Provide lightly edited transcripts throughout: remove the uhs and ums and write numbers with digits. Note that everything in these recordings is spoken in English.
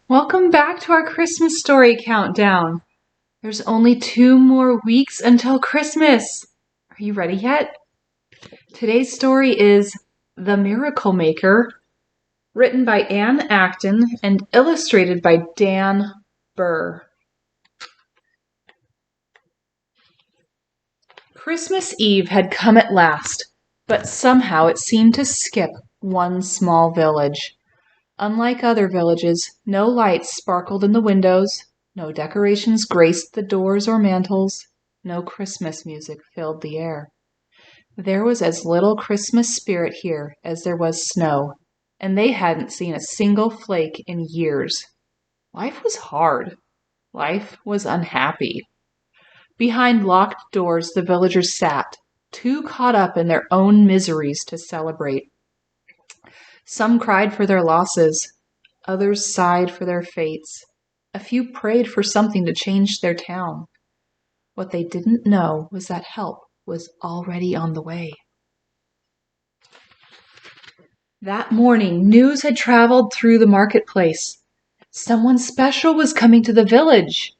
Welcome back to our Christmas story countdown. There's only 2 more weeks until Christmas. Are you ready yet? Today's story is The Miracle Maker, written by Anne Acton and illustrated by Dan Burr. Christmas Eve had come at last, but somehow it seemed to skip one small village. Unlike other villages, no lights sparkled in the windows, no decorations graced the doors or mantels, no Christmas music filled the air. There was as little Christmas spirit here as there was snow, and they hadn't seen a single flake in years. Life was hard. Life was unhappy. Behind locked doors the villagers sat, too caught up in their own miseries to celebrate. Some cried for their losses, others sighed for their fates. A few prayed for something to change their town. What they didn't know was that help was already on the way. That morning, news had traveled through the marketplace. Someone special was coming to the village.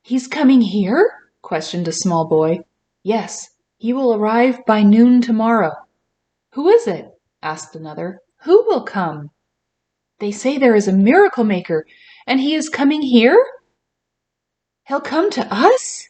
"He's coming here?" questioned a small boy. "Yes, he will arrive by noon tomorrow." "Who is it?" asked another. "Who will come?" "They say there is a miracle maker, and he is coming here." "He'll come to us?"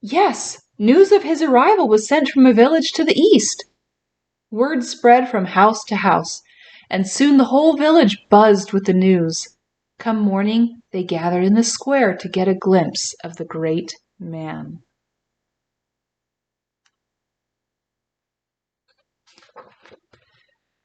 "Yes, news of his arrival was sent from a village to the east." Word spread from house to house, and soon the whole village buzzed with the news. Come morning, they gathered in the square to get a glimpse of the great man.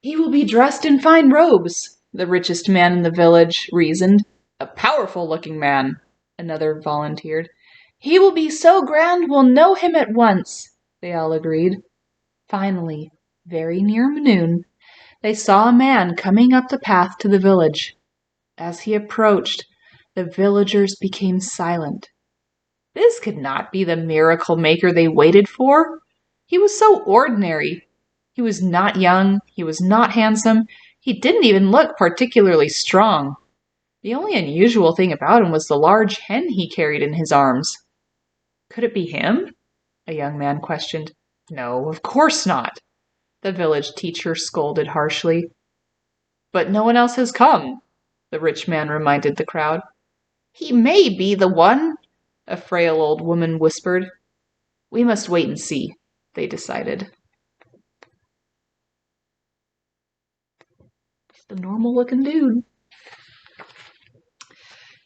"He will be dressed in fine robes," the richest man in the village reasoned. "A powerful-looking man," another volunteered. "He will be so grand we'll know him at once," they all agreed. Finally, very near noon, they saw a man coming up the path to the village. As he approached, the villagers became silent. This could not be the miracle maker they waited for. He was so ordinary. He was not young, he was not handsome, he didn't even look particularly strong. The only unusual thing about him was the large hen he carried in his arms. "Could it be him?" a young man questioned. "No, of course not," the village teacher scolded harshly. "But no one else has come," the rich man reminded the crowd. "He may be the one," a frail old woman whispered. "We must wait and see," they decided. The normal-looking dude.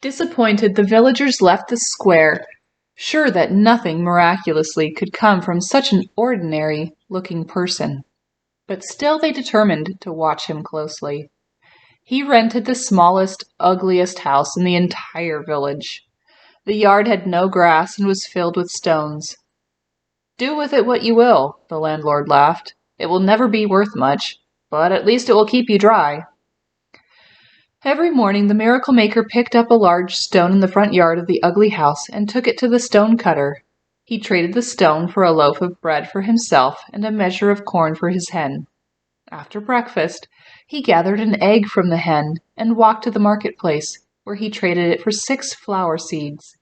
Disappointed, the villagers left the square, sure that nothing miraculously could come from such an ordinary-looking person. But still they determined to watch him closely. He rented the smallest, ugliest house in the entire village. The yard had no grass and was filled with stones. "Do with it what you will," the landlord laughed. "It will never be worth much, but at least it will keep you dry." Every morning the miracle maker picked up a large stone in the front yard of the ugly house and took it to the stone cutter. He traded the stone for a loaf of bread for himself and a measure of corn for his hen. After breakfast, he gathered an egg from the hen and walked to the marketplace, where he traded it for 6 flower seeds.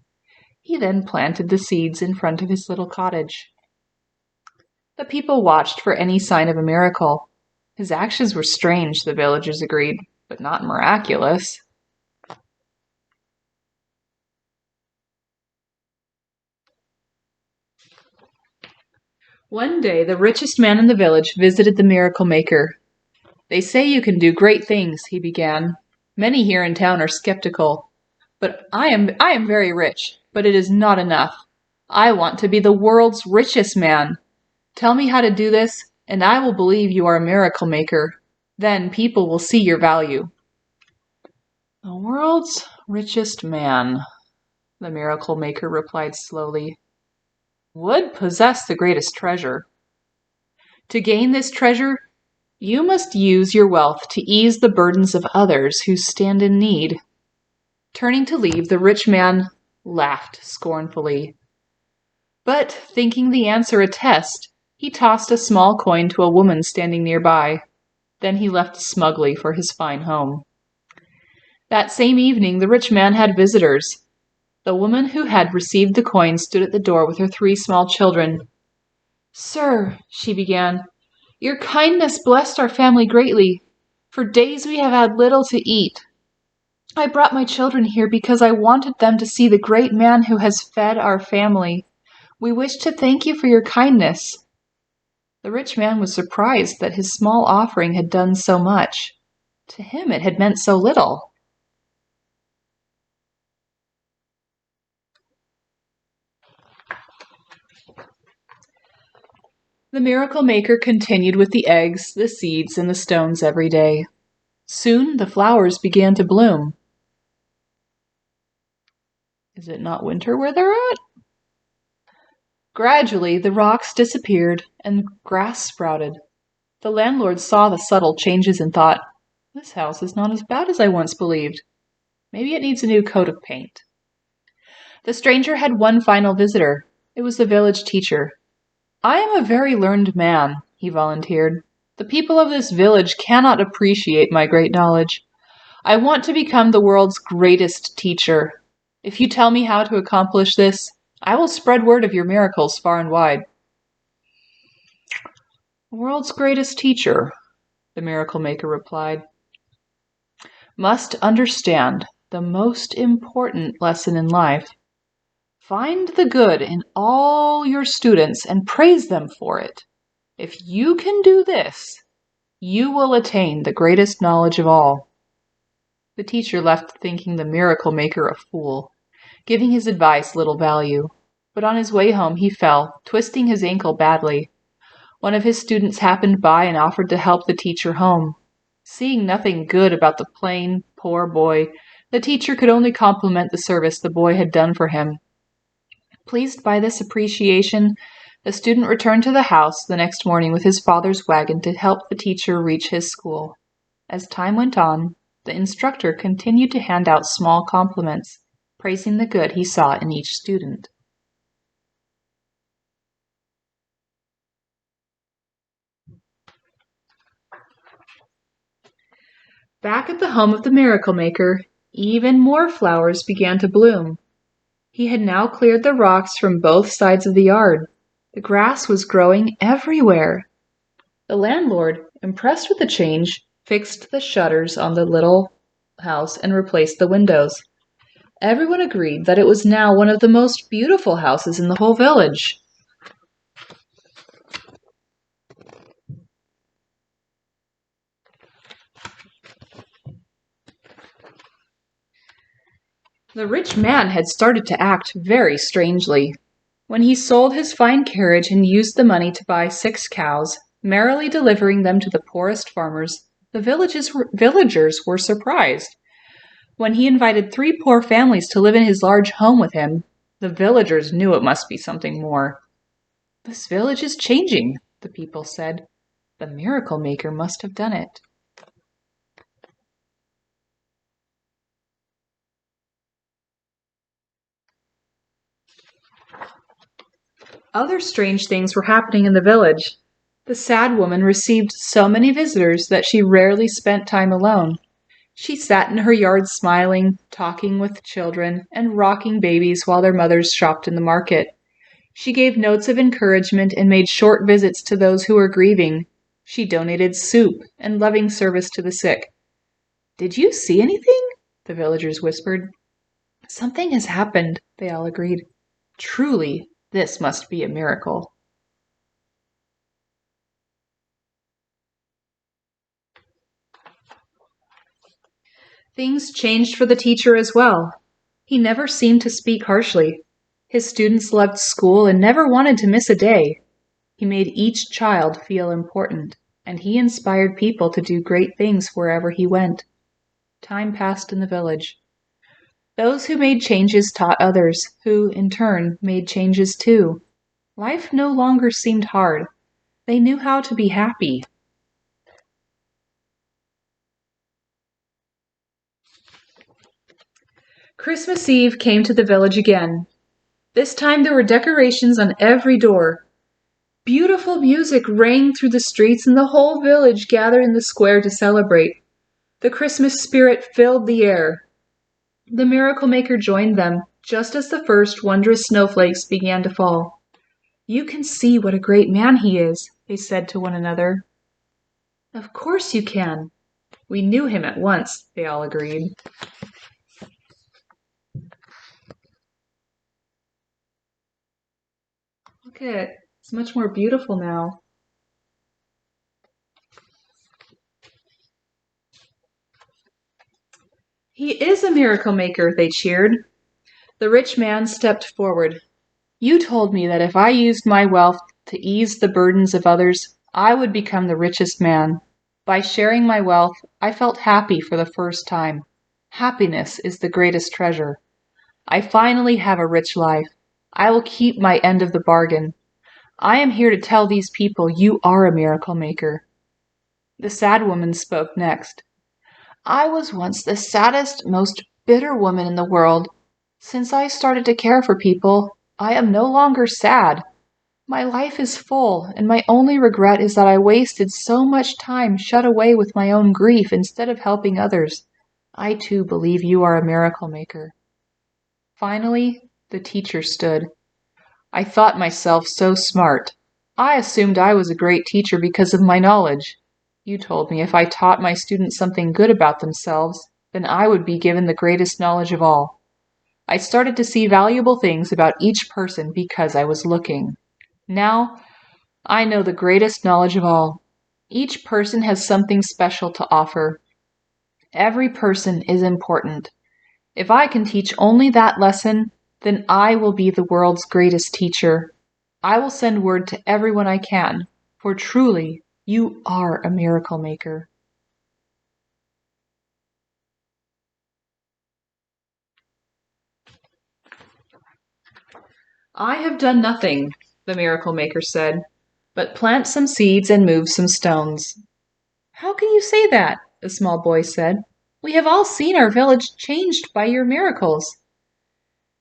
He then planted the seeds in front of his little cottage. The people watched for any sign of a miracle. His actions were strange, the villagers agreed, but not miraculous. One day, the richest man in the village visited the miracle maker. "They say you can do great things," he began. "Many here in town are skeptical. But I am very rich, but it is not enough. I want to be the world's richest man. Tell me how to do this, and I will believe you are a miracle maker. Then people will see your value." "The world's richest man," the miracle maker replied slowly, "would possess the greatest treasure. To gain this treasure, you must use your wealth to ease the burdens of others who stand in need." Turning to leave, the rich man laughed scornfully. But, thinking the answer a test, he tossed a small coin to a woman standing nearby. Then he left smugly for his fine home. That same evening, the rich man had visitors. The woman who had received the coin stood at the door with her 3 small children. "Sir," she began, "your kindness blessed our family greatly. For days we have had little to eat. I brought my children here because I wanted them to see the great man who has fed our family. We wish to thank you for your kindness." The rich man was surprised that his small offering had done so much. To him it had meant so little. The miracle maker continued with the eggs, the seeds, and the stones every day. Soon the flowers began to bloom. Is it not winter where they're at? Gradually the rocks disappeared and grass sprouted. The landlord saw the subtle changes and thought, "This house is not as bad as I once believed. Maybe it needs a new coat of paint." The stranger had one final visitor. It was the village teacher. "I am a very learned man," he volunteered. "The people of this village cannot appreciate my great knowledge. I want to become the world's greatest teacher. If you tell me how to accomplish this, I will spread word of your miracles far and wide." "The world's greatest teacher," the miracle maker replied, "must understand the most important lesson in life. Find the good in all your students and praise them for it. If you can do this, you will attain the greatest knowledge of all." The teacher left thinking the miracle maker a fool, giving his advice little value. But on his way home he fell, twisting his ankle badly. One of his students happened by and offered to help the teacher home. Seeing nothing good about the plain, poor boy, the teacher could only compliment the service the boy had done for him. Pleased by this appreciation, the student returned to the house the next morning with his father's wagon to help the teacher reach his school. As time went on, the instructor continued to hand out small compliments, praising the good he saw in each student. Back at the home of the miracle maker, even more flowers began to bloom. He had now cleared the rocks from both sides of the yard. The grass was growing everywhere. The landlord, impressed with the change, fixed the shutters on the little house and replaced the windows. Everyone agreed that it was now one of the most beautiful houses in the whole village. The rich man had started to act very strangely. When he sold his fine carriage and used the money to buy 6 cows, merrily delivering them to the poorest farmers, the villagers were surprised. When he invited 3 poor families to live in his large home with him, the villagers knew it must be something more. "This village is changing," the people said. "The miracle maker must have done it." Other strange things were happening in the village. The sad woman received so many visitors that she rarely spent time alone. She sat in her yard smiling, talking with children, and rocking babies while their mothers shopped in the market. She gave notes of encouragement and made short visits to those who were grieving. She donated soup and loving service to the sick. "Did you see anything?" the villagers whispered. "Something has happened," they all agreed. "Truly, this must be a miracle." Things changed for the teacher as well. He never seemed to speak harshly. His students loved school and never wanted to miss a day. He made each child feel important, and he inspired people to do great things wherever he went. Time passed in the village. Those who made changes taught others, who, in turn, made changes too. Life no longer seemed hard. They knew how to be happy. Christmas Eve came to the village again. This time there were decorations on every door. Beautiful music rang through the streets and the whole village gathered in the square to celebrate. The Christmas spirit filled the air. The Miracle Maker joined them just as the first wondrous snowflakes began to fall. "You can see what a great man he is," they said to one another. "Of course you can. We knew him at once," they all agreed. Look at it. It's much more beautiful now. "He is a miracle maker," they cheered. The rich man stepped forward. "You told me that if I used my wealth to ease the burdens of others, I would become the richest man. By sharing my wealth, I felt happy for the first time. Happiness is the greatest treasure. I finally have a rich life. I will keep my end of the bargain. I am here to tell these people you are a miracle maker." The sad woman spoke next. "I was once the saddest, most bitter woman in the world. Since I started to care for people, I am no longer sad. My life is full, and my only regret is that I wasted so much time shut away with my own grief instead of helping others. I too believe you are a miracle maker." Finally, the teacher stood. "I thought myself so smart. I assumed I was a great teacher because of my knowledge. You told me if I taught my students something good about themselves, then I would be given the greatest knowledge of all. I started to see valuable things about each person because I was looking. Now, I know the greatest knowledge of all. Each person has something special to offer. Every person is important. If I can teach only that lesson, then I will be the world's greatest teacher. I will send word to everyone I can, for truly, you are a miracle maker." "I have done nothing," the miracle maker said, "but plant some seeds and move some stones." "How can you say that?" a small boy said. "We have all seen our village changed by your miracles."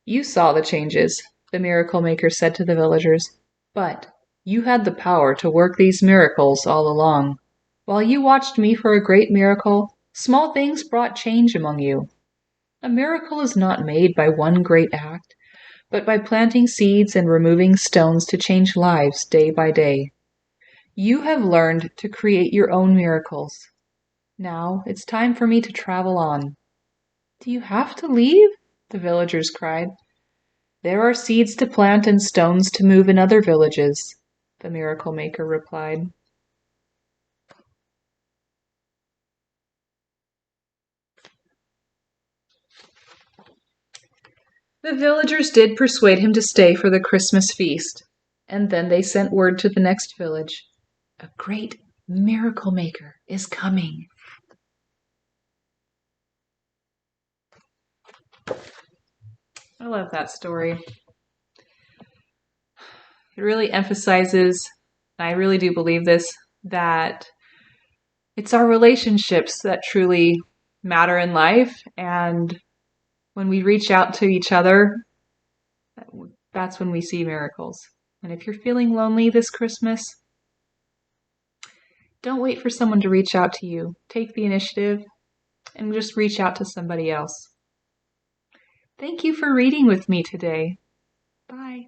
"You saw the changes," the miracle maker said to the villagers, "but you had the power to work these miracles all along. While you watched me for a great miracle, small things brought change among you. A miracle is not made by one great act, but by planting seeds and removing stones to change lives day by day. You have learned to create your own miracles. Now it's time for me to travel on." "Do you have to leave?" the villagers cried. "There are seeds to plant and stones to move in other villages," the miracle maker replied. The villagers did persuade him to stay for the Christmas feast, and then they sent word to the next village. "A great miracle maker is coming." I love that story. It really emphasizes, and I really do believe this, that it's our relationships that truly matter in life, and when we reach out to each other, that's when we see miracles. And if you're feeling lonely this Christmas, don't wait for someone to reach out to you. Take the initiative and just reach out to somebody else. Thank you for reading with me today. Bye.